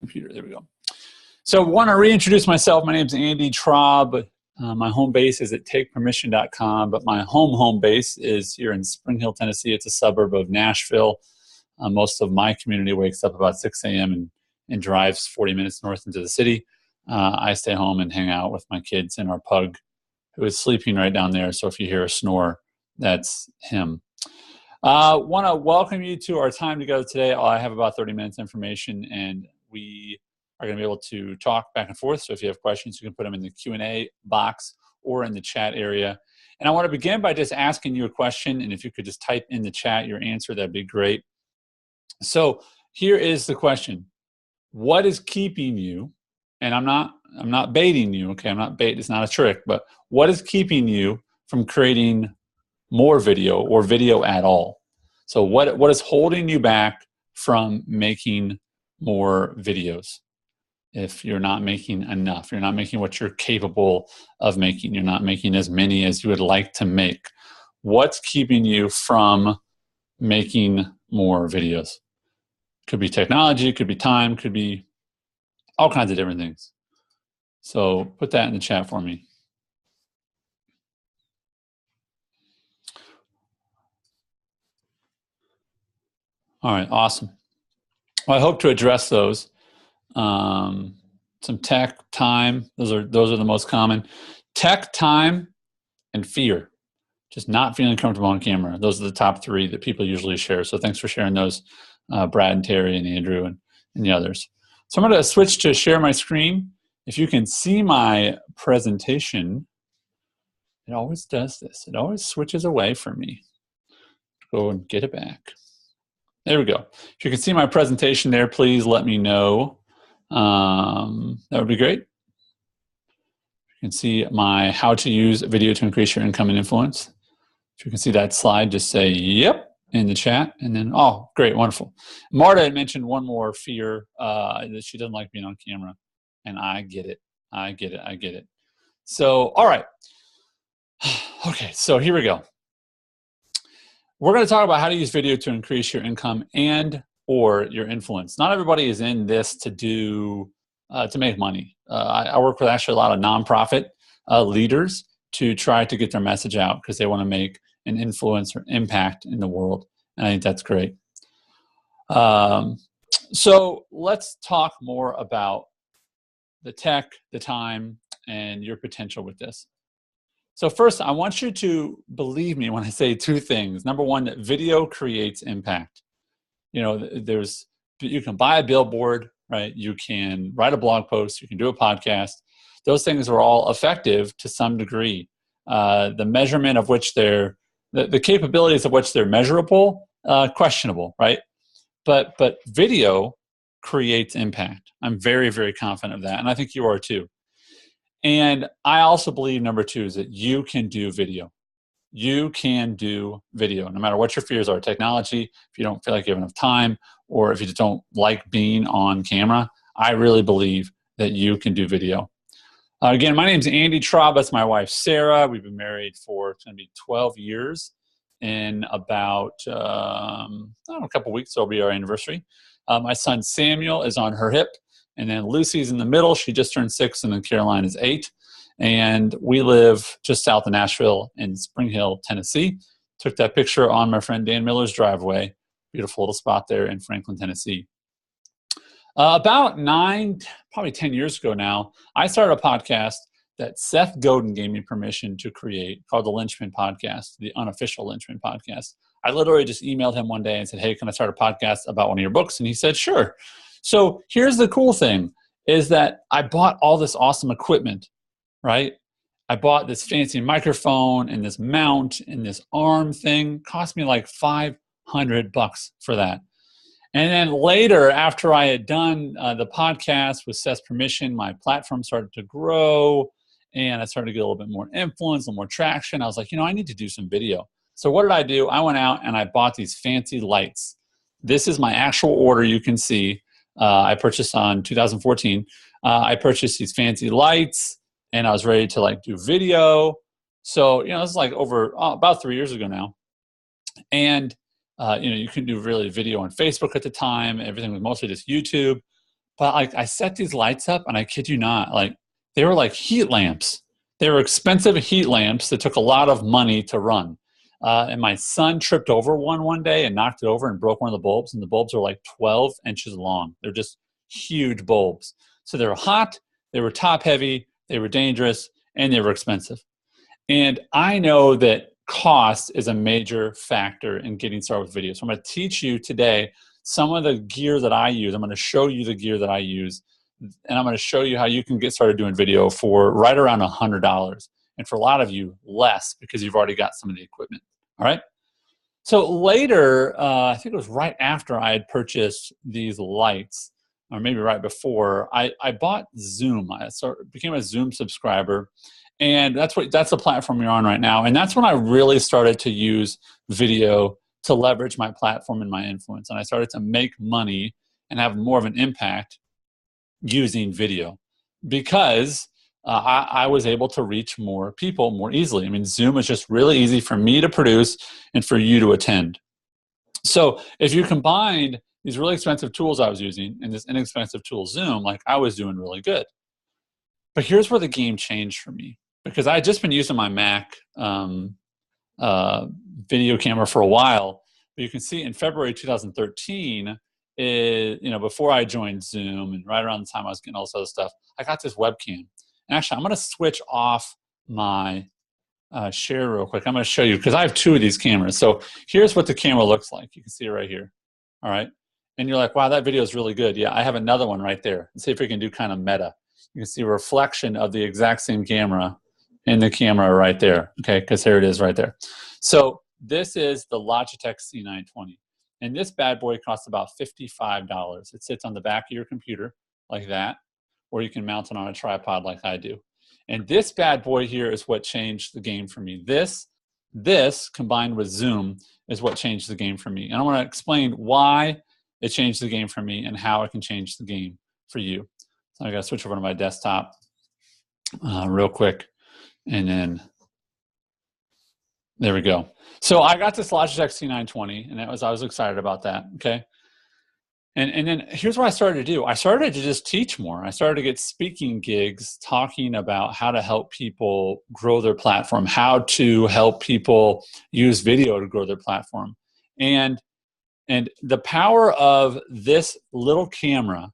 computer. There we go. So I want to reintroduce myself. My name is Andy Traub. My home base is at takepermission.com, but my home base is here in Spring Hill, Tennessee. It's a suburb of Nashville. Most of my community wakes up about 6 a.m. and drives 40 minutes north into the city. I stay home and hang out with my kids and our pug, who is sleeping right down there. So if you hear a snore, that's him. Want to welcome you to our time together today. I have about 30 minutes information, and we are going to be able to talk back and forth. So if you have questions, you can put them in the Q&A box or in the chat area. And I want to begin by just asking you a question. And if you could just type in the chat your answer, that'd be great. So here is the question. What is keeping you, and I'm not baiting you, okay? I'm not bait, it's not a trick, but what is keeping you from creating more video or video at all? So what is holding you back from making more videos? If you're not making enough, you're not making what you're capable of making, you're not making as many as you would like to make, what's keeping you from making more videos? Could be technology, could be time, could be all kinds of different things. So put that in the chat for me. All right, awesome. Well, I hope to address those. Some tech, time, those are the most common. Tech, time, and fear. Just not feeling comfortable on camera. Those are the top three that people usually share. So thanks for sharing those, Brad and Terry and Andrew and the others. So I'm going to switch to share my screen. If you can see my presentation, it always does this. It always switches away from me. Go and get it back. There we go. If you can see my presentation there, please let me know. That would be great. You can see my how to use video to increase your income and influence. If you can see that slide, just say yep in the chat, and then, oh, great, wonderful. Marta had mentioned one more fear, that she doesn't like being on camera, and I get it. I get it. So, all right. Okay, so here we go. We're going to talk about how to use video to increase your income and or your influence. Not everybody is in this to do to make money. I work with actually a lot of nonprofit leaders to try to get their message out because they want to make an influence or impact in the world, and I think that's great. So let's talk more about the tech, the time, and your potential with this. So first, I want you to believe me when I say two things. Number one, that video creates impact. You know, you can buy a billboard, right? You can write a blog post, you can do a podcast. Those things are all effective to some degree. The measurement of which the capabilities of which they're measurable, questionable, right? But video creates impact. I'm very, very confident of that, and I think you are too. And I also believe number two is that you can do video. You can do video, no matter what your fears are. Technology, if you don't feel like you have enough time, or if you just don't like being on camera, I really believe that you can do video. Again, my name is Andy Traub. That's my wife, Sarah. We've been married for, it's going to be 12 years in about, I don't know, a couple weeks, so it'll be our anniversary. My son, Samuel, is on her hip. And then Lucy's in the middle. She just turned 6, and then Caroline is 8. And we live just south of Nashville in Spring Hill, Tennessee. Took that picture on my friend Dan Miller's driveway. Beautiful little spot there in Franklin, Tennessee. About 9, probably 10 years ago now, I started a podcast that Seth Godin gave me permission to create called the Lynchman Podcast, the unofficial Lynchman Podcast. I literally just emailed him one day and said, hey, can I start a podcast about one of your books? And he said, sure. So here's the cool thing is that I bought all this awesome equipment, right? I bought this fancy microphone and this mount and this arm thing. Cost me like $500 for that. And then later, after I had done the podcast with Seth's permission, my platform started to grow and I started to get a little bit more influence, a little more traction. I was like, you know, I need to do some video. So what did I do? I went out and I bought these fancy lights. This is my actual order you can see. I purchased on 2014. I purchased these fancy lights and I was ready to like do video. So, you know, this is like over about 3 years ago now. And, you know, you couldn't do really video on Facebook at the time. Everything was mostly just YouTube. But I set these lights up, and I kid you not, like they were like heat lamps. They were expensive heat lamps that took a lot of money to run. And my son tripped over one day and knocked it over and broke one of the bulbs. And the bulbs were like 12 inches long. They're just huge bulbs. So they were hot, they were top heavy, they were dangerous, and they were expensive. And I know that cost is a major factor in getting started with video. So I'm going to teach you today some of the gear that I use. I'm going to show you the gear that I use, and I'm going to show you how you can get started doing video for right around $100. And for a lot of you, less, because you've already got some of the equipment. All right? So later, I think it was right after I had purchased these lights, or maybe right before, I bought Zoom. I became a Zoom subscriber. And that's the platform you're on right now. And that's when I really started to use video to leverage my platform and my influence. And I started to make money and have more of an impact using video, because I was able to reach more people more easily. I mean, Zoom is just really easy for me to produce and for you to attend. So if you combined these really expensive tools I was using and this inexpensive tool, Zoom, like I was doing really good. But here's where the game changed for me, because I had just been using my Mac video camera for a while. But you can see in February 2013, before I joined Zoom and right around the time I was getting all this other stuff, I got this webcam. And actually, I'm going to switch off my share real quick. I'm going to show you, because I have two of these cameras. So here's what the camera looks like. You can see it right here. All right. And you're like, wow, that video is really good. Yeah, I have another one right there. Let's see if we can do kind of meta. You can see a reflection of the exact same camera in the camera right there, okay, because here it is right there. So this is the Logitech C920, and this bad boy costs about $55. It sits on the back of your computer like that, or you can mount it on a tripod like I do. And this bad boy here is what changed the game for me. This combined with Zoom is what changed the game for me. And I want to explain why it changed the game for me and how it can change the game for you. So I got to switch over to my desktop real quick, and then there we go. So I got this Logitech C920, and I was excited about that. Okay, and then here's what I started to do. I started to just teach more. I started to get speaking gigs talking about how to help people grow their platform, how to help people use video to grow their platform, and the power of this little camera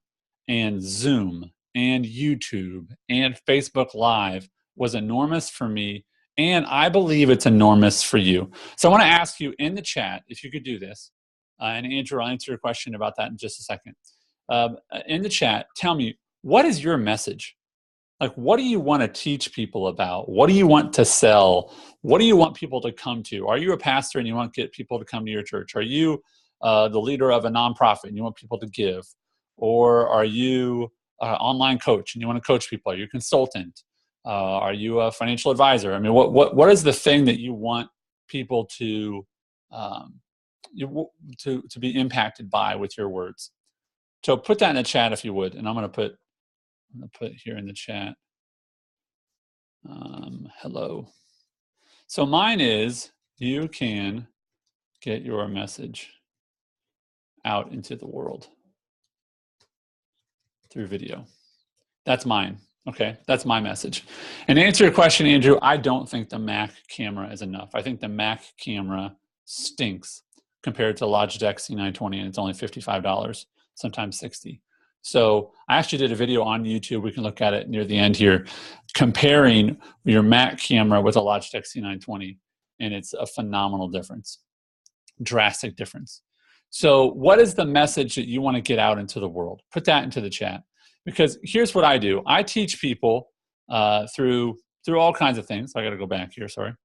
and Zoom and YouTube and Facebook Live was enormous for me, and I believe it's enormous for you. So I want to ask you in the chat if you could do this, and Andrew, I'll answer your question about that in just a second. In the chat, tell me, what is your message? Like, what do you want to teach people about? What do you want to sell? What do you want people to come to? Are you a pastor and you want to get people to come to your church? Are you the leader of a nonprofit and you want people to give? Or are you an online coach and you want to coach people? Are you a consultant? Are you a financial advisor? I mean, what is the thing that you want people to be impacted by with your words? So put that in the chat if you would, and I'm going to put here in the chat. Hello. So mine is, you can get your message out into the world through video. That's mine. Okay, that's my message. And to answer your question, Andrew, I don't think the Mac camera is enough. I think the Mac camera stinks compared to Logitech C920, and it's only $55, sometimes $60. So I actually did a video on YouTube. We can look at it near the end here, comparing your Mac camera with a Logitech C920, and it's a phenomenal difference, drastic difference. So what is the message that you want to get out into the world? Put that into the chat. Because here's what I do. I teach people through all kinds of things. I got to go back here, sorry.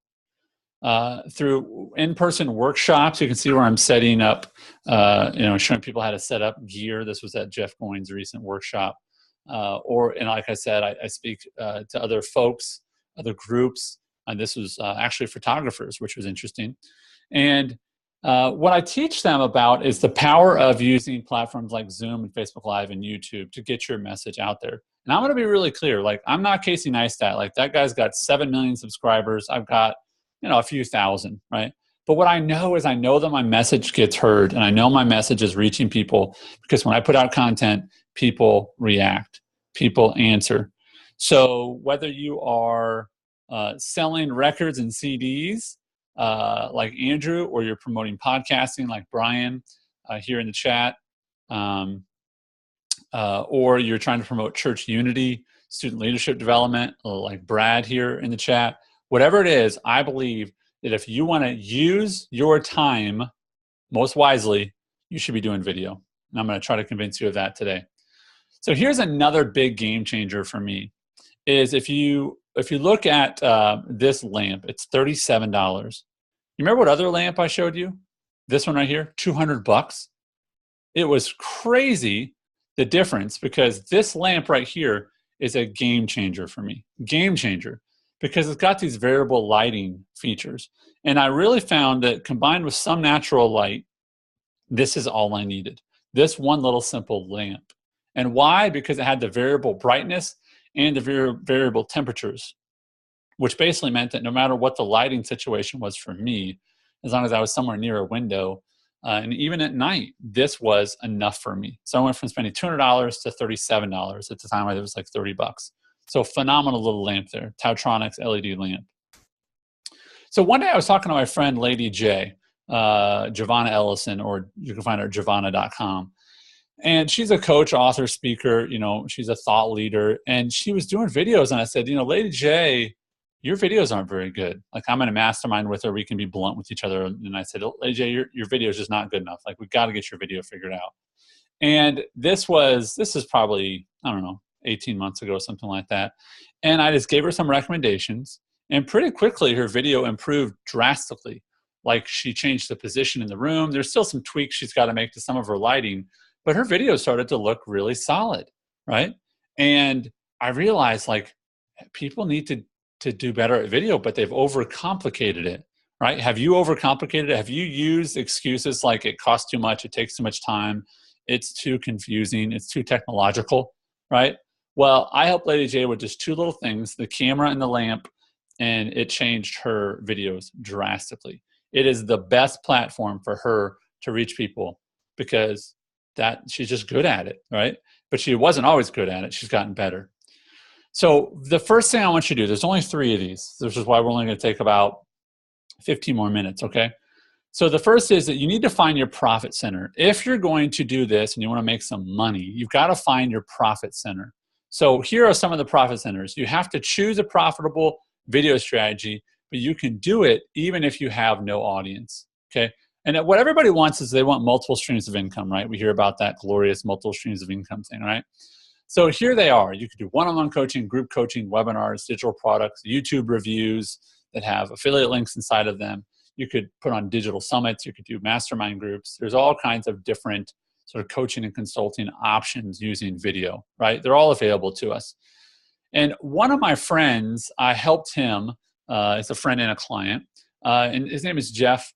Through in-person workshops. You can see where I'm setting up, showing people how to set up gear. This was at Jeff Goins' recent workshop. And like I said, I speak to other folks, other groups. And this was actually photographers, which was interesting. And what I teach them about is the power of using platforms like Zoom and Facebook Live and YouTube to get your message out there. And I'm going to be really clear. Like, I'm not Casey Neistat. Like, that guy's got 7 million subscribers. I've got, a few thousand, right? But what I know is I know that my message gets heard, and I know my message is reaching people, because when I put out content, people react, people answer. So whether you are selling records and CDs like Andrew, or you're promoting podcasting like Brian here in the chat, or you're trying to promote church unity, student leadership development like Brad here in the chat, whatever it is, I believe that if you want to use your time most wisely, you should be doing video. And I'm going to try to convince you of that today. So here's another big game changer for me, is if you look at this lamp, it's $37. You remember what other lamp I showed you? This one right here, $200. It was crazy, the difference, because this lamp right here is a game changer for me. Game changer, because it's got these variable lighting features. And I really found that combined with some natural light, this is all I needed. This one little simple lamp. And why? Because it had the variable brightness and the variable temperatures, which basically meant that no matter what the lighting situation was for me, as long as I was somewhere near a window, and even at night, this was enough for me. So I went from spending $200 to $37. At the time, it was like $30. So phenomenal little lamp there, Tautronics LED lamp. So one day I was talking to my friend, Lady J, JEVONNAH Ellison, or you can find her at JEVONNAH.com. And she's a coach, author, speaker, you know, she's a thought leader. And she was doing videos, and I said, you know, Lady J, your videos aren't very good. Like, I'm in a mastermind with her. We can be blunt with each other. And I said, Lady J, your video is just not good enough. Like, we got to get your video figured out. And this is probably, I don't know, 18 months ago, something like that. And I just gave her some recommendations. And pretty quickly, her video improved drastically. Like, she changed the position in the room. There's still some tweaks she's got to make to some of her lighting, but her video started to look really solid, right? And I realized, like, people need to do better at video, but they've overcomplicated it, right? Have you overcomplicated it? Have you used excuses like it costs too much, it takes too much time, it's too confusing, it's too technological, right? Well, I helped Lady J with just two little things, the camera and the lamp, and it changed her videos drastically. It is the best platform for her to reach people because she's just good at it, right? But she wasn't always good at it. She's gotten better. So the first thing I want you to do, there's only 3 of these. This is why we're only going to take about 15 more minutes, okay? So the first is that you need to find your profit center. If you're going to do this and you want to make some money, you've got to find your profit center. So here are some of the profit centers. You have to choose a profitable video strategy, but you can do it even if you have no audience, okay? And what everybody wants is they want multiple streams of income, right? We hear about that glorious multiple streams of income thing, right? So here they are. You could do one-on-one coaching, group coaching, webinars, digital products, YouTube reviews that have affiliate links inside of them. You could put on digital summits. You could do mastermind groups. There's all kinds of different sort of coaching and consulting options using video, right? They're all available to us. And one of my friends, I helped him, it's a friend and a client, and his name is Jeff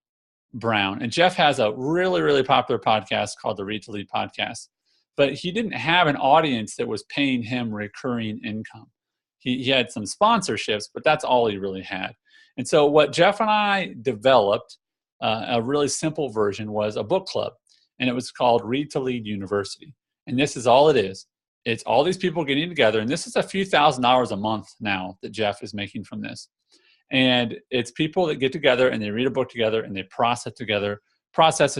Brown. And Jeff has a really, really popular podcast called the Read to Lead podcast. But he didn't have an audience that was paying him recurring income. He had some sponsorships, but that's all he really had. And so what Jeff and I developed, a really simple version, was a book club. And it was called Read to Lead University. And this is all it is. It's all these people getting together. And this is a few $1,000s a month now that Jeff is making from this. And it's people that get together and they read a book together and they process it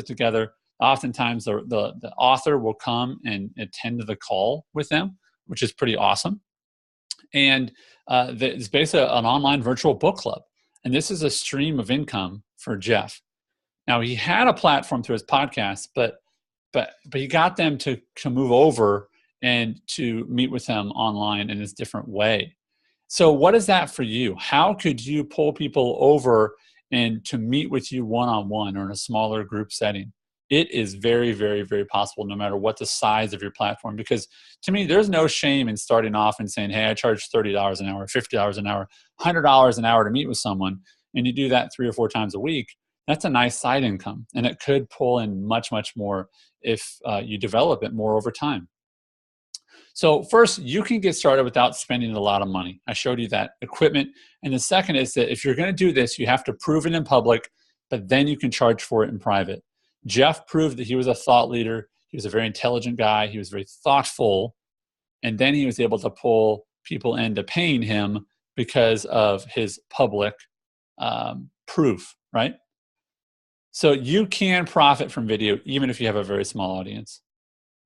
together. Oftentimes the author will come and attend to the call with them, which is pretty awesome. And it's basically an online virtual book club. And this is a stream of income for Jeff. Now, he had a platform through his podcast, but he got them to move over and to meet with him online in this different way. So what is that for you? How could you pull people over and to meet with you one-on-one or in a smaller group setting? It is very, very, very possible no matter what the size of your platform. Because to me, there's no shame in starting off and saying, hey, I charge $30 an hour, $50 an hour, $100 an hour to meet with someone. And you do that 3 or 4 times a week. That's a nice side income. And it could pull in much, much more if you develop it more over time. So first, you can get started without spending a lot of money. I showed you that equipment. And the second is that if you're going to do this, you have to prove it in public, but then you can charge for it in private. Jeff proved that he was a thought leader. He was a very intelligent guy. He was very thoughtful. And then he was able to pull people into paying him because of his public proof, right? So you can profit from video even if you have a very small audience.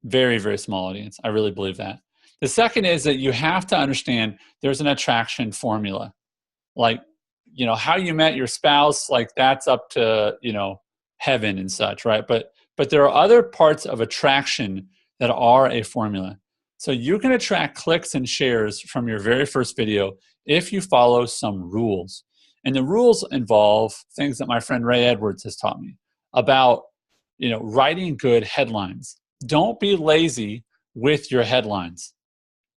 Very, very small audience. I really believe that. The second is that you have to understand there's an attraction formula. Like, you know, how you met your spouse, like that's up to, you know, heaven and such, right? But there are other parts of attraction that are a formula. So you can attract clicks and shares from your very first video if you follow some rules. And the rules involve things that my friend Ray Edwards has taught me about, you know, writing good headlines. Don't be lazy with your headlines.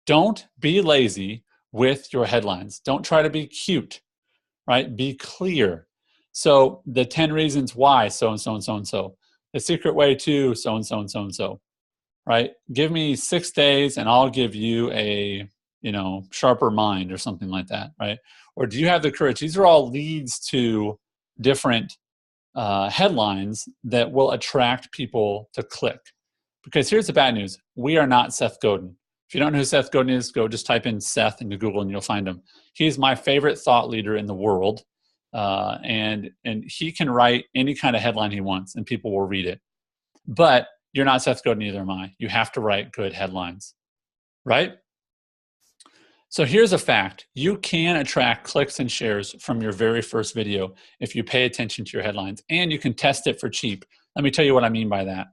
Don't be lazy with your headlines. Don't try to be cute, right? Be clear. So the 10 reasons why so-and-so and so-and-so. The secret way to so-and-so and so-and-so, right? Give me 6 days and I'll give you a, you know, sharper mind or something like that, right? Or do you have the courage? These are all leads to different headlines that will attract people to click. Because here's the bad news. We are not Seth Godin. If you don't know who Seth Godin is, go just type in Seth into Google and you'll find him. He's my favorite thought leader in the world. And he can write any kind of headline he wants and people will read it. But you're not Seth Godin, neither am I. You have to write good headlines, right? So here's a fact. You can attract clicks and shares from your very first video if you pay attention to your headlines, and you can test it for cheap. Let me tell you what I mean by that.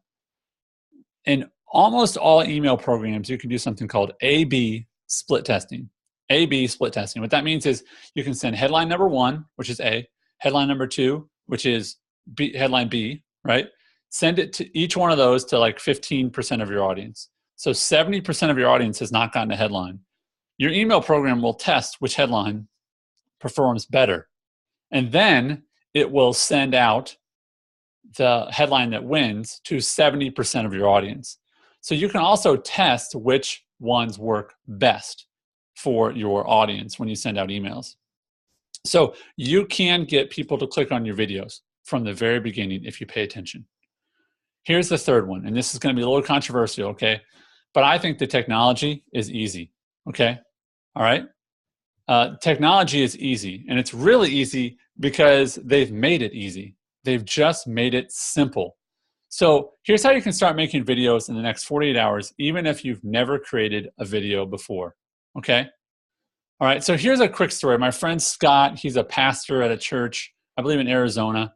In almost all email programs, you can do something called A/B split testing. A/B split testing. What that means is you can send headline number 1, which is A, headline number 2, which is B, headline B, right? Send it to each one of those to like 15% of your audience. So 70% of your audience has not gotten a headline. Your email program will test which headline performs better. And then it will send out the headline that wins to 70% of your audience. So you can also test which ones work best for your audience when you send out emails. So you can get people to click on your videos from the very beginning if you pay attention. Here's the third one, and this is going to be a little controversial, okay? But I think the technology is easy, okay? All right? Technology is easy, and it's really easy because they've made it easy. They've just made it simple. So here's how you can start making videos in the next 48 hours, even if you've never created a video before, okay? All right, so here's a quick story. My friend Scott, he's a pastor at a church, I believe in Arizona,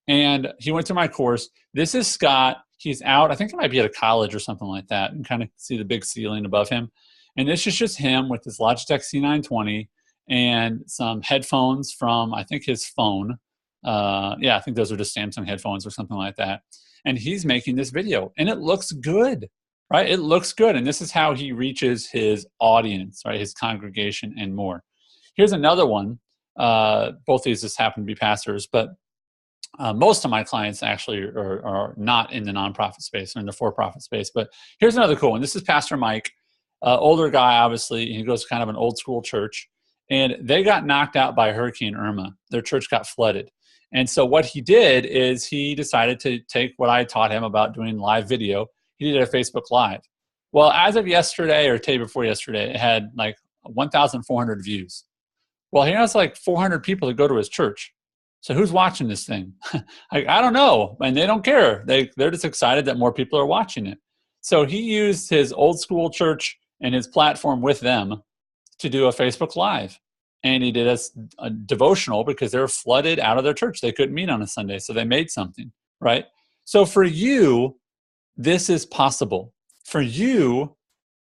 and he went to my course. This is Scott. He's out, I think it might be at a college or something like that, and kind of see the big ceiling above him. And this is just him with his Logitech C920 and some headphones from, I think, his phone. Yeah, I think those are just Samsung headphones or something like that. And he's making this video, and it looks good, right? It looks good, and this is how he reaches his audience, right? His congregation and more. Here's another one. Both these just happen to be pastors, but most of my clients actually are not in the nonprofit space or in the for-profit space. But here's another cool one. This is Pastor Mike, older guy, obviously. He goes to kind of an old school church, and they got knocked out by Hurricane Irma. Their church got flooded. And so what he did is he decided to take what I taught him about doing live video. He did a Facebook Live. Well, as of yesterday or day before yesterday, it had like 1,400 views. Well, he has like 400 people that go to his church. So who's watching this thing? I don't know, and they don't care. They're just excited that more people are watching it. So he used his old school church and his platform with them to do a Facebook Live. And he did a devotional because they were flooded out of their church. They couldn't meet on a Sunday, so they made something, right? So for you, this is possible. For you,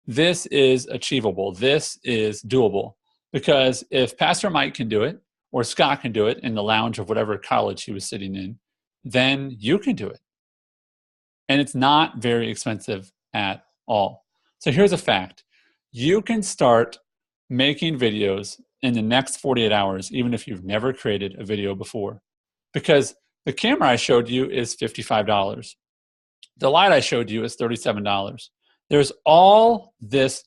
this is achievable. This is doable. Because if Pastor Mike can do it, or Scott can do it in the lounge of whatever college he was sitting in, then you can do it. And it's not very expensive at all. So here's a fact. You can start making videos in the next 48 hours, even if you've never created a video before. Because the camera I showed you is $55. The light I showed you is $37. There's all this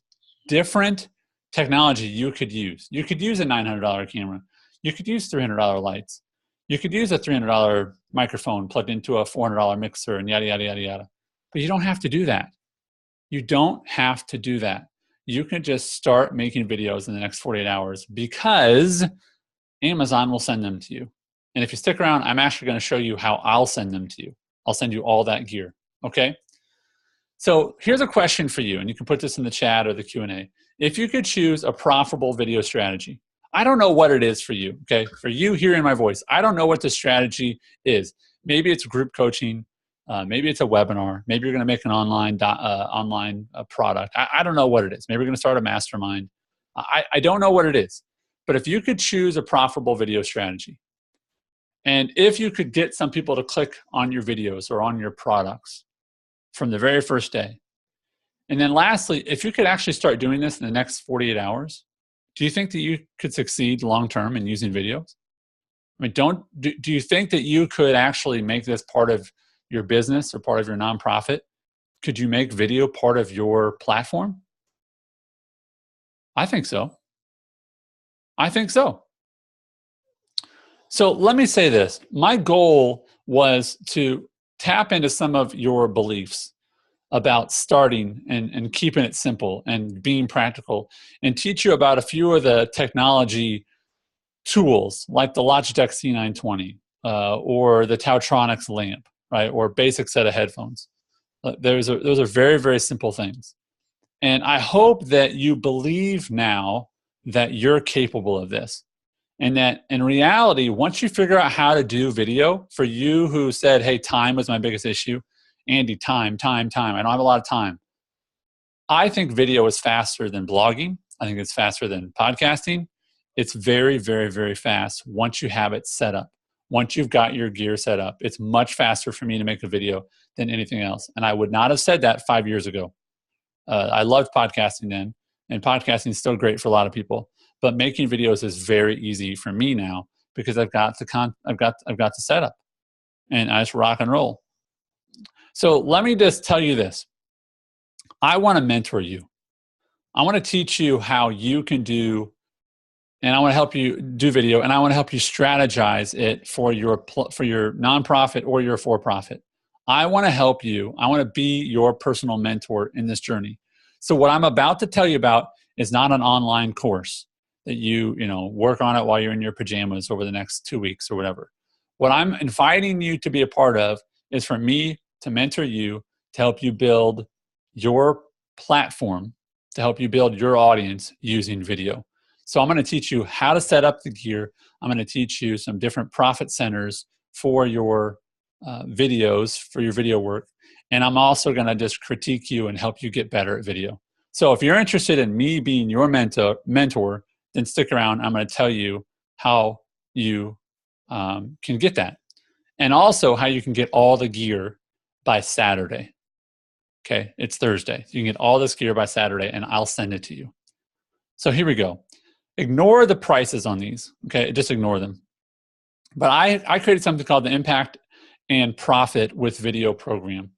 different technology you could use. You could use a $900 camera. You could use $300 lights. You could use a $300 microphone plugged into a $400 mixer and yada, yada, yada, yada. But you don't have to do that. You don't have to do that. You can just start making videos in the next 48 hours because Amazon will send them to you. And if you stick around, I'm actually going to show you how I'll send them to you. I'll send you all that gear, okay? So here's a question for you, and you can put this in the chat or the Q&A. If you could choose a profitable video strategy, I don't know what it is for you, okay? For you hearing my voice, I don't know what the strategy is. Maybe it's group coaching. Maybe it's a webinar. Maybe you're going to make an online product. I don't know what it is. Maybe you're going to start a mastermind. I don't know what it is. But if you could choose a profitable video strategy, and if you could get some people to click on your videos or on your products from the very first day, and then lastly, if you could actually start doing this in the next 48 hours, do you think that you could succeed long-term in using videos? I mean, do you think that you could actually make this part of your business or part of your nonprofit? Could you make video part of your platform? I think so. I think so. So let me say this. My goal was to tap into some of your beliefs about starting and keeping it simple and being practical, and teach you about a few of the technology tools like the Logitech C920 or the Tautronics lamp, right? Or basic set of headphones. Those are very, very simple things. And I hope that you believe now that you're capable of this. And that in reality, once you figure out how to do video, for you who said, hey, time was my biggest issue, Andy, time, I don't have a lot of time. I think video is faster than blogging. I think it's faster than podcasting. It's very, very, very fast once you have it set up. Once you've got your gear set up, it's much faster for me to make a video than anything else. And I would not have said that 5 years ago. I loved podcasting then, and podcasting is still great for a lot of people. But making videos is very easy for me now because I've got the setup, and I just rock and roll. So let me just tell you this. I want to mentor you. I want to teach you how you can do, and I want to help you do video, and I want to help you strategize it for your nonprofit or your for-profit. I want to help you. I want to be your personal mentor in this journey. So what I'm about to tell you about is not an online course that you work on it while you're in your pajamas over the next 2 weeks or whatever. What I'm inviting you to be a part of is for me to mentor you, to help you build your platform, to help you build your audience using video. So I'm going to teach you how to set up the gear. I'm going to teach you some different profit centers for your videos, for your video work. And I'm also going to just critique you and help you get better at video. So if you're interested in me being your mentor, then stick around. I'm going to tell you how you can get that. And also how you can get all the gear by Saturday. Okay, it's Thursday. You can get all this gear by Saturday, and I'll send it to you. So here we go. Ignore the prices on these. Okay, just ignore them. But I created something called the Impact and Profit with Video program.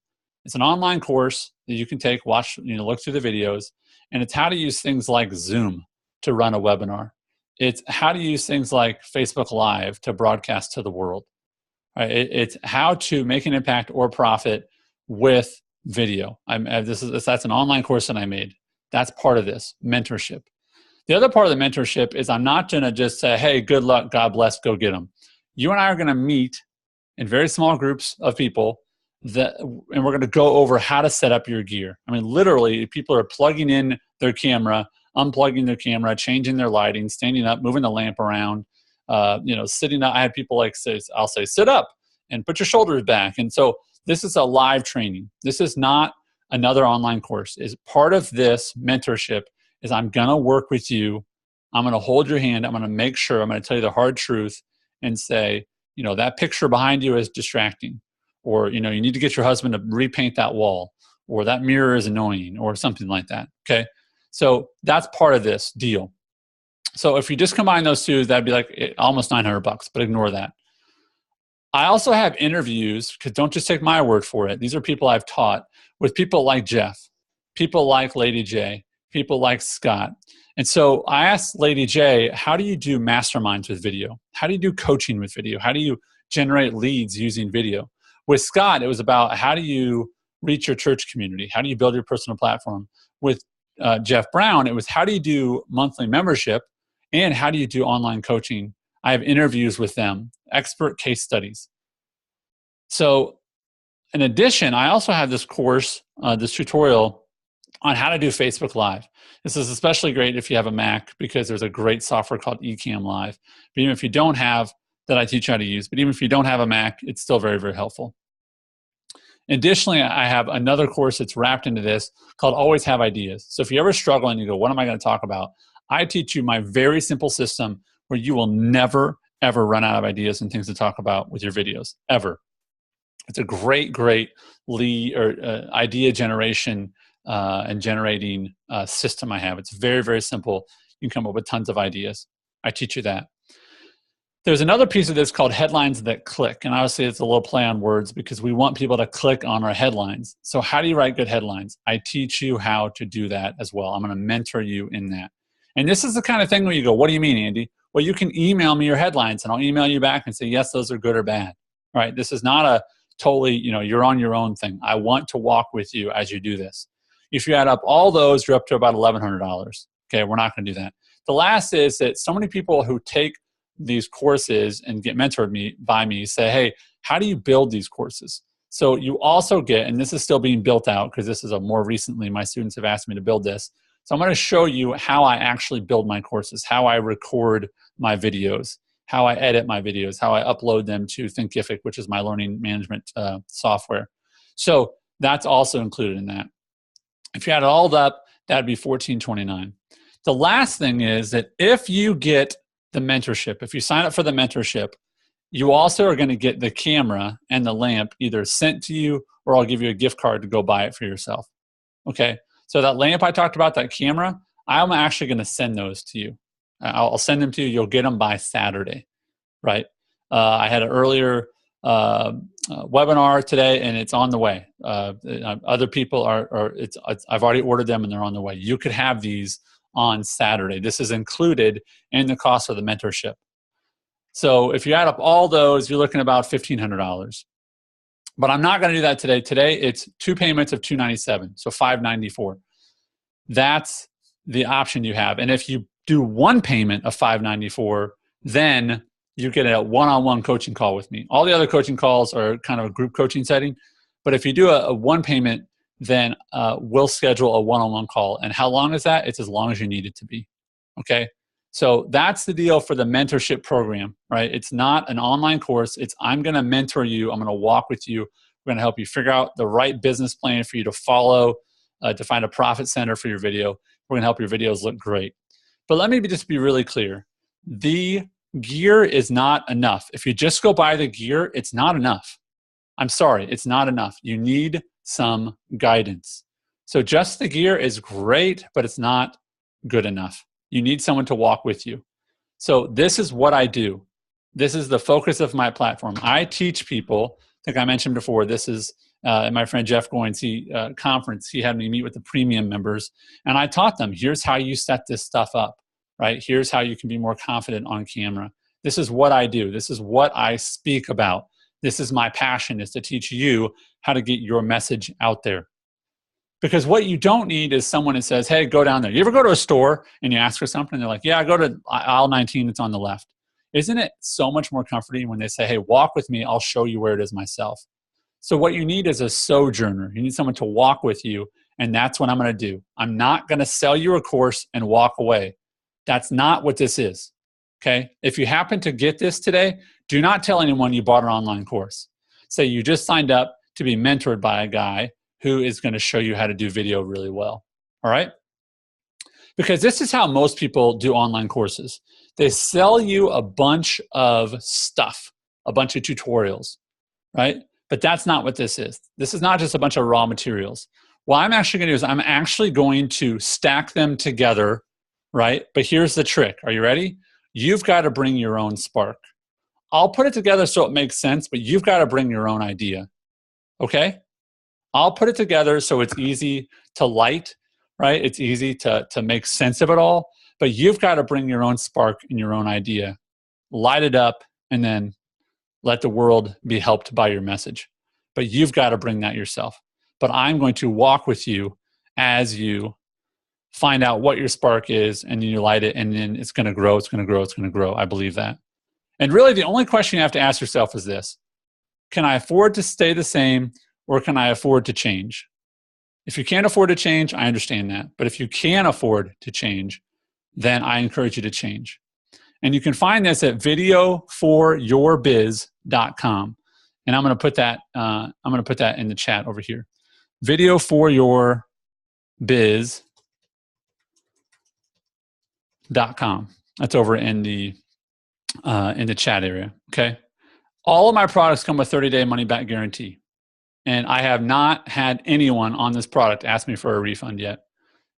It's an online course that you can take, watch, look through the videos, and it's how to use things like Zoom to run a webinar. It's how to use things like Facebook Live to broadcast to the world. Right? It's how to make an impact or profit with video. That's an online course that I made. That's part of this mentorship. The other part of the mentorship is I'm not going to just say, hey, good luck, God bless, go get them. You and I are going to meet in very small groups of people, and we're going to go over how to set up your gear. I mean, literally, people are plugging in their camera, unplugging their camera, changing their lighting, standing up, moving the lamp around, sitting up. I had people I'll say, sit up and put your shoulders back. And so this is a live training. This is not another online course. Is part of this mentorship is I'm going to work with you. I'm going to hold your hand. I'm going to make sure, I'm going to tell you the hard truth and say, that picture behind you is distracting, or, you need to get your husband to repaint that wall, or that mirror is annoying, or something like that. Okay. So that's part of this deal. So if you just combine those two, that'd be like almost $900, but ignore that. I also have interviews, because don't just take my word for it. These are people I've taught with people like Jeff, people like Lady J, people like Scott. And so I asked Lady J, how do you do masterminds with video? How do you do coaching with video? How do you generate leads using video? With Scott, it was about how do you reach your church community? How do you build your personal platform? With Jeff Brown, it was how do you do monthly membership and how do you do online coaching? I have interviews with them, expert case studies. So in addition, I also have this course, this tutorial on how to do Facebook Live. This is especially great if you have a Mac because there's a great software called Ecamm Live. But even if you don't have, that I teach you how to use, but even if you don't have a Mac, it's still very, very helpful. Additionally, I have another course that's wrapped into this called Always Have Ideas. So if you ever struggle and you go, what am I going to talk about? I teach you my very simple system where you will never, ever run out of ideas and things to talk about with your videos, ever. It's a great, great idea generation and generating system I have. It's very, very simple. You can come up with tons of ideas. I teach you that. There's another piece of this called headlines that click. And obviously it's a little play on words because we want people to click on our headlines. So how do you write good headlines? I teach you how to do that as well. I'm going to mentor you in that. And this is the kind of thing where you go, what do you mean, Andy? Well, you can email me your headlines and I'll email you back and say, yes, those are good or bad. All right. This is not a totally, you're on your own thing. I want to walk with you as you do this. If you add up all those, you're up to about $1,100. Okay. We're not going to do that. The last is that so many people who take these courses and get mentored by me say, hey, how do you build these courses? So you also get, and this is still being built out because this is a more recently, my students have asked me to build this. So I'm going to show you how I actually build my courses, how I record my videos, how I edit my videos, how I upload them to Thinkific, which is my learning management software. So that's also included in that. If you add it all up, that'd be $1,429. The last thing is that if you get the mentorship, if you sign up for the mentorship, you also are going to get the camera and the lamp either sent to you or I'll give you a gift card to go buy it for yourself. Okay, so that lamp I talked about, that camera, I'm actually going to send those to you. I'll send them to you. You'll get them by Saturday, right? I had an earlier webinar today and it's on the way. Other people I've already ordered them and they're on the way. You could have these on Saturday. This is included in the cost of the mentorship. So if you add up all those, you're looking at about $1,500. But I'm not going to do that today. Today, it's 2 payments of $297, so $594. That's the option you have. And if you do 1 payment of $594, then you get a one-on-one coaching call with me. All the other coaching calls are kind of a group coaching setting. But if you do a 1 payment, then we'll schedule a one-on-one call. And how long is that? It's as long as you need it to be, okay? So that's the deal for the mentorship program, right? It's not an online course. It's I'm going to mentor you. I'm going to walk with you. We're going to help you figure out the right business plan for you to follow, to find a profit center for your video. We're going to help your videos look great. But let me just be really clear. The gear is not enough. If you just go buy the gear, it's not enough. I'm sorry, it's not enough. You need some guidance. So just the gear is great, but it's not good enough. You need someone to walk with you. So this is what I do. This is the focus of my platform. I teach people, I think I mentioned before, this is my friend Jeff Goins, conference, he had me meet with the premium members, and I taught them, here's how you set this stuff up, right? Here's how you can be more confident on camera. This is what I do. This is what I speak about. This is my passion, is to teach you how to get your message out there. Because what you don't need is someone that says, hey, go down there. You ever go to a store and you ask for something and they're like, yeah, I go to aisle 19, it's on the left. Isn't it so much more comforting when they say, hey, walk with me, I'll show you where it is myself. So what you need is a sojourner. You need someone to walk with you, and that's what I'm going to do. I'm not going to sell you a course and walk away. That's not what this is, okay? If you happen to get this today, do not tell anyone you bought an online course. Say you just signed up to be mentored by a guy who is going to show you how to do video really well, all right? Because this is how most people do online courses. They sell you a bunch of stuff, a bunch of tutorials, right? But that's not what this is. This is not just a bunch of raw materials. What I'm actually going to do is I'm actually going to stack them together, right? But here's the trick. Are you ready? You've got to bring your own spark. I'll put it together so it makes sense, but you've got to bring your own idea, okay? I'll put it together so it's easy to light, right? It's easy to make sense of it all, but you've got to bring your own spark and your own idea. Light it up and then let the world be helped by your message. But you've got to bring that yourself. but I'm going to walk with you as you find out what your spark is, and then you light it, and then it's going to grow, it's going to grow, it's going to grow. I believe that. And really the only question you have to ask yourself is this: can I afford to stay the same, or can I afford to change? If you can't afford to change, I understand that. But if you can afford to change, then I encourage you to change. And you can find this at videoforyourbiz.com. And I'm going to put that in the chat over here. Videoforyourbiz.com. That's over in the chat area. Okay. All of my products come with 30-day money-back guarantee. And I have not had anyone on this product ask me for a refund yet,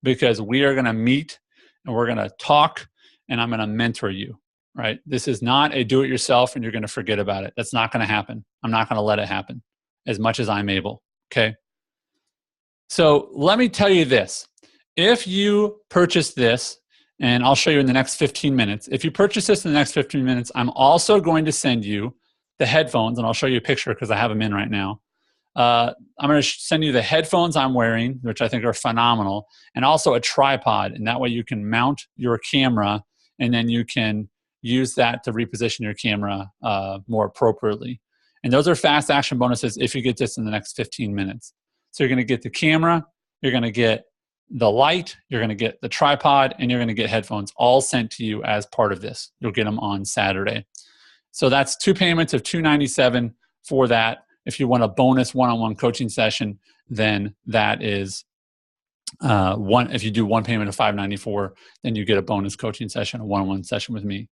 because we are going to meet and we're going to talk and I'm going to mentor you, right? This is not a do-it-yourself and you're going to forget about it. That's not going to happen. I'm not going to let it happen as much as I'm able, okay? So let me tell you this. If you purchase this, and I'll show you in the next 15 minutes, if you purchase this in the next 15 minutes, I'm also going to send you the headphones, and I'll show you a picture because I have them in right now. I'm going to send you the headphones I'm wearing, which I think are phenomenal, and also a tripod. And that way you can mount your camera, and then you can use that to reposition your camera more appropriately. And those are fast action bonuses if you get this in the next 15 minutes. So you're going to get the camera, you're going to get the light, you're going to get the tripod, and you're going to get headphones all sent to you as part of this. You'll get them on Saturday. So that's 2 payments of $297 for that. If you want a bonus one-on-one coaching session, then that is if you do 1 payment of $594, then you get a bonus coaching session, a one-on-one session with me.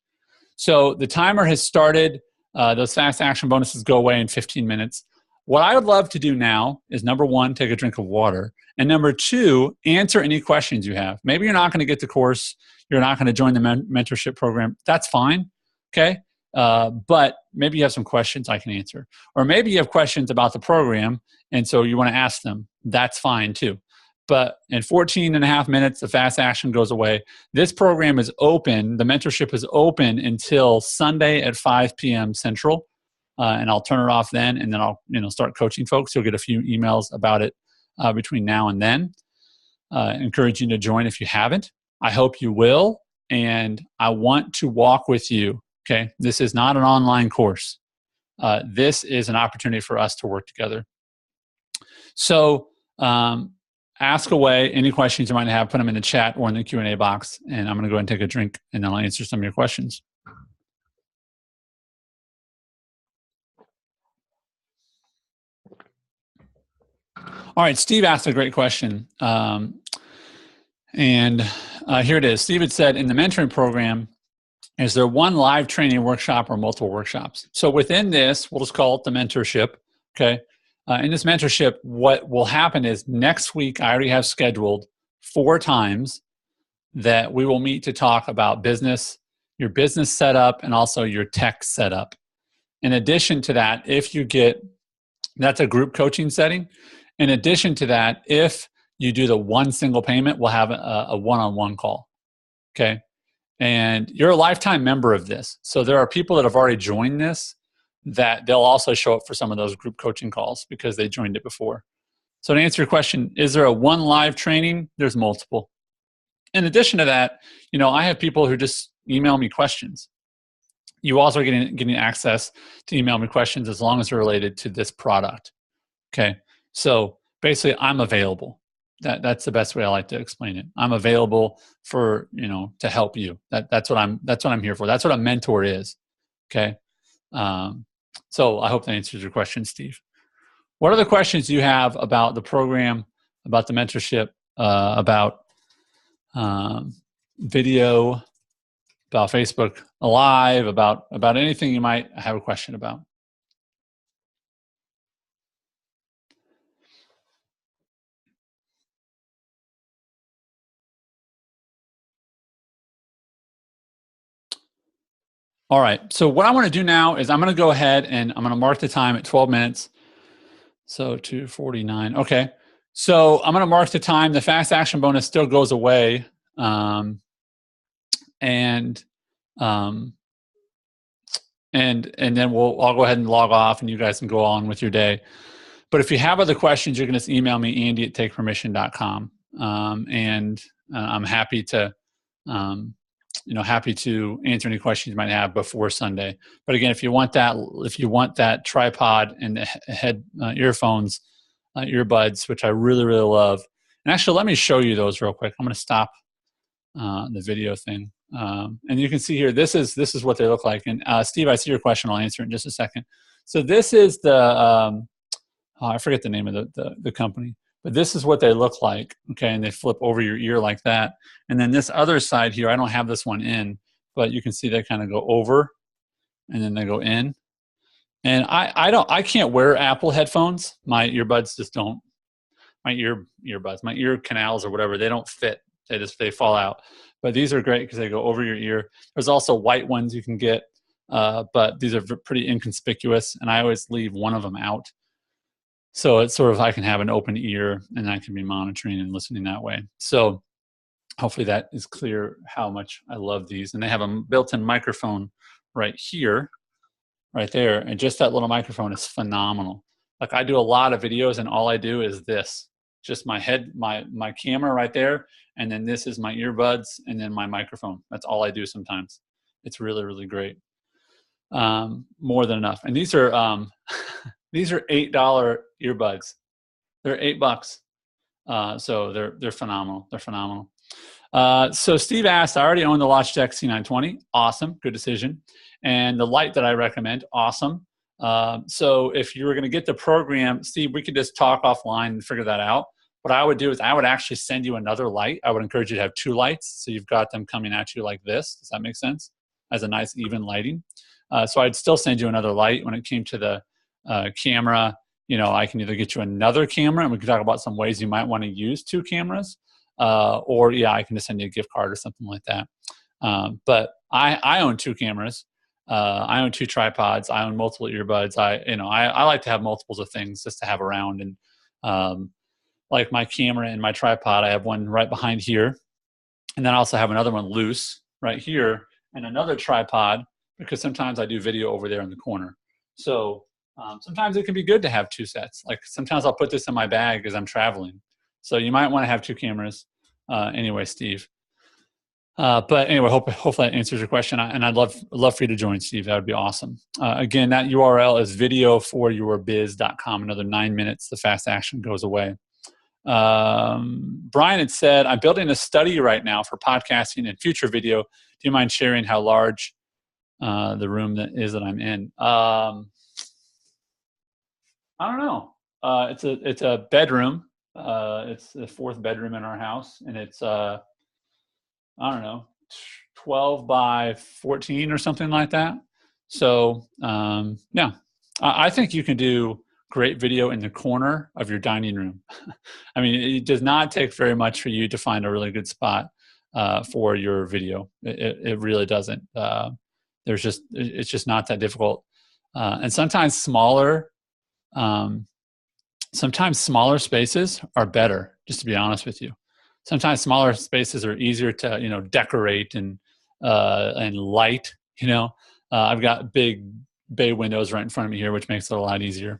So the timer has started. Those fast action bonuses go away in 15 minutes. What I would love to do now is, number 1, take a drink of water. And number 2, answer any questions you have. Maybe you're not going to get the course. You're not going to join the mentorship program. That's fine, okay? But maybe you have some questions I can answer. Or maybe you have questions about the program, and so you want to ask them. That's fine too. But in 14 and a half minutes, the fast action goes away. This program is open. The mentorship is open until Sunday at 5 p.m. Central. And I'll turn it off then, and then I'll start coaching folks. You'll get a few emails about it between now and then. Encourage you to join if you haven't. I hope you will, and I want to walk with you. Okay, this is not an online course. This is an opportunity for us to work together. So ask away any questions you might have. Put them in the chat or in the Q&A box, and I'm going to go ahead and take a drink, and then I'll answer some of your questions. All right, Steve asked a great question. And here it is. Steve had said, in the mentoring program, is there one live training workshop or multiple workshops? So within this, we'll just call it the mentorship, okay? In this mentorship, what will happen is next week, I already have scheduled 4 times that we will meet to talk about business, your business setup, and also your tech setup. In addition to that, if you get, that's a group coaching setting. In addition to that, if you do the 1 single payment, we'll have a one-on-one call, okay? And you're a lifetime member of this. So there are people that have already joined this that they'll also show up for some of those group coaching calls because they joined it before. So to answer your question, is there a one live training? There's multiple. In addition to that, I have people who just email me questions. You also are getting access to email me questions as long as they're related to this product. Okay. So basically I'm available. That's the best way I like to explain it. I'm available for, to help you. That's what I'm here for. That's what a mentor is. Okay. So I hope that answers your question, Steve. What other questions do you have about the program, about the mentorship, about video, about Facebook Live, about anything you might have a question about? All right, so what I want to do now is I'm going to go ahead and I'm going to mark the time at 12 minutes. So 2:49. Okay, so I'm going to mark the time. The fast action bonus still goes away. And then I'll go ahead and log off and you guys can go on with your day. But if you have other questions, you can just email me, andy@takepermission.com. I'm happy to, happy to answer any questions you might have before Sunday. But again, if you want that tripod and the head earphones, earbuds, which I really, really love. And actually, let me show you those real quick. I'm going to stop the video thing. And you can see here, this is what they look like. And Steve, I see your question. I'll answer it in just a second. So this is the, I forget the name of the company, but this is what they look like. Okay. And they flip over your ear like that. And then this other side here, I don't have this one in, but you can see they kind of go over and then they go in. And I can't wear Apple headphones. My earbuds just don't, my earbuds, my ear canals or whatever, they don't fit. They fall out. But these are great because they go over your ear. There's also white ones you can get, but these are pretty inconspicuous, and I always leave one of them out. So it's sort of, I can have an open ear and I can be monitoring and listening that way. So hopefully that is clear how much I love these. And they have a built-in microphone right here, right there. And just that little microphone is phenomenal. Like I do a lot of videos and all I do is this, just my head, my camera right there. And then this is my earbuds and then my microphone. That's all I do sometimes. It's really, really great. More than enough. And these are, these are $8 earbuds. They're $8. So they're phenomenal. They're phenomenal. So Steve asked, I already own the Logitech C920. Awesome. Good decision. And the light that I recommend. Awesome. So if you were going to get the program, Steve, we could just talk offline and figure that out. What I would do is I would actually send you another light. I would encourage you to have 2 lights. So you've got them coming at you like this. Does that make sense? As a nice even lighting. So I'd still send you another light. When it came to the camera, I can either get you another camera and we can talk about some ways you might want to use 2 cameras. Or yeah, I can just send you a gift card or something like that. But I own 2 cameras. I own 2 tripods. I own multiple earbuds. I like to have multiples of things just to have around. And like my camera and my tripod, I have one right behind here. And then I also have another one loose right here and another tripod because sometimes I do video over there in the corner. So sometimes it can be good to have 2 sets. Like sometimes I'll put this in my bag as I'm traveling. So you might want to have 2 cameras. Anyway, Steve. But anyway, hopefully that answers your question. And I'd love for you to join, Steve. That would be awesome. Again, that URL is videoforyourbiz.com. Another 9 minutes, the fast action goes away. Brian had said, I'm building a study right now for podcasting and future video. Do you mind sharing how large the room that I'm in? I don't know. It's a bedroom. It's the 4th bedroom in our house, and it's I don't know, 12 by 14 or something like that. So yeah, I think you can do great video in the corner of your dining room. I mean, it does not take very much for you to find a really good spot for your video. It really doesn't. It's just not that difficult. And sometimes smaller spaces are better, just to be honest with you. Sometimes smaller spaces are easier to, decorate and light, I've got big bay windows right in front of me here, which makes it a lot easier.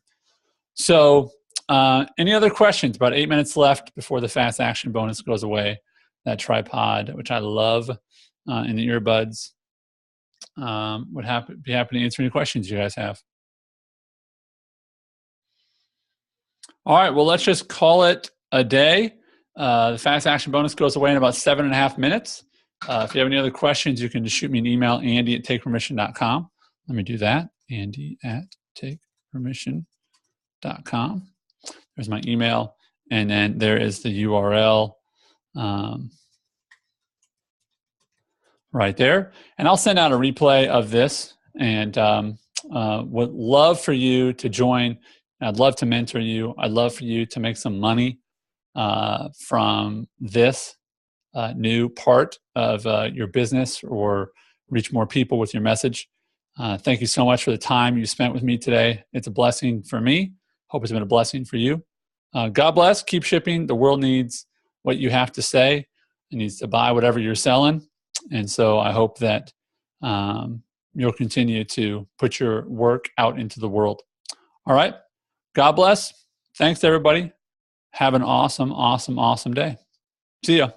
So any other questions? About 8 minutes left before the fast action bonus goes away. That tripod, which I love, and the earbuds. Would be happy to answer any questions you guys have. All right, well, let's just call it a day. The fast action bonus goes away in about 7.5 minutes. If you have any other questions, you can just shoot me an email, andy@takepermission.com. Let me do that, andy@takepermission.com. There's my email, and then there is the URL right there. And I'll send out a replay of this, and would love for you to join. I'd love to mentor you. I'd love for you to make some money from this new part of your business or reach more people with your message. Thank you so much for the time you spent with me today. It's a blessing for me. Hope it's been a blessing for you. God bless. Keep shipping. The world needs what you have to say. It needs to buy whatever you're selling. And so I hope that you'll continue to put your work out into the world. All right. God bless. Thanks, everybody. Have an awesome, awesome, awesome day. See ya.